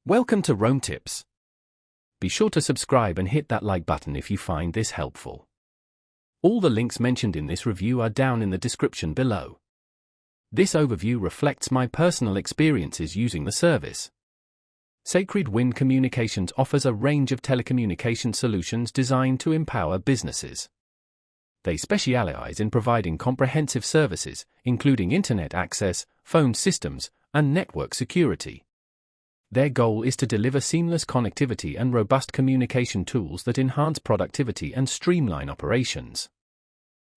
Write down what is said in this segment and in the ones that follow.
Welcome to Roam Tips. Be sure to subscribe and hit that like button if you find this helpful. All the links mentioned in this review are down in the description below. This overview reflects my personal experiences using the service. Sacred Wind Communications offers a range of telecommunication solutions designed to empower businesses. They specialize in providing comprehensive services, including internet access, phone systems, and network security. Their goal is to deliver seamless connectivity and robust communication tools that enhance productivity and streamline operations.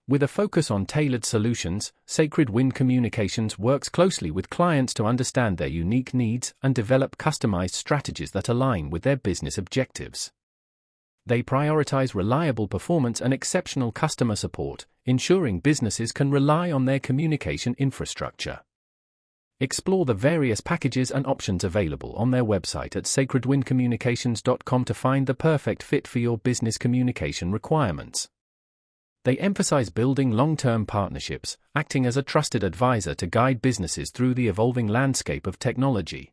With a focus on tailored solutions, Sacred Wind Communications works closely with clients to understand their unique needs and develop customized strategies that align with their business objectives. They prioritize reliable performance and exceptional customer support, ensuring businesses can rely on their communication infrastructure. Explore the various packages and options available on their website at sacredwindcommunications.com to find the perfect fit for your business communication requirements. They emphasize building long-term partnerships, acting as a trusted advisor to guide businesses through the evolving landscape of technology.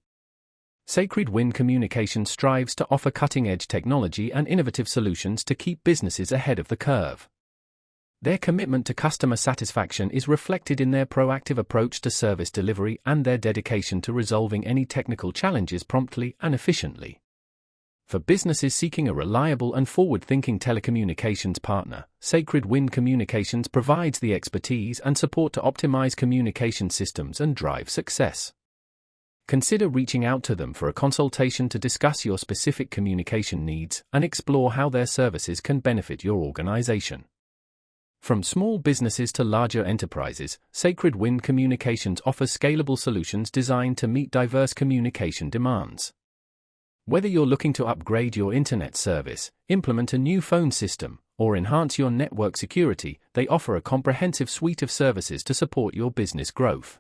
Sacred Wind Communications strives to offer cutting-edge technology and innovative solutions to keep businesses ahead of the curve. Their commitment to customer satisfaction is reflected in their proactive approach to service delivery and their dedication to resolving any technical challenges promptly and efficiently. For businesses seeking a reliable and forward-thinking telecommunications partner, Sacred Wind Communications provides the expertise and support to optimize communication systems and drive success. Consider reaching out to them for a consultation to discuss your specific communication needs and explore how their services can benefit your organization. From small businesses to larger enterprises, Sacred Wind Communications offers scalable solutions designed to meet diverse communication demands. Whether you're looking to upgrade your internet service, implement a new phone system, or enhance your network security, they offer a comprehensive suite of services to support your business growth.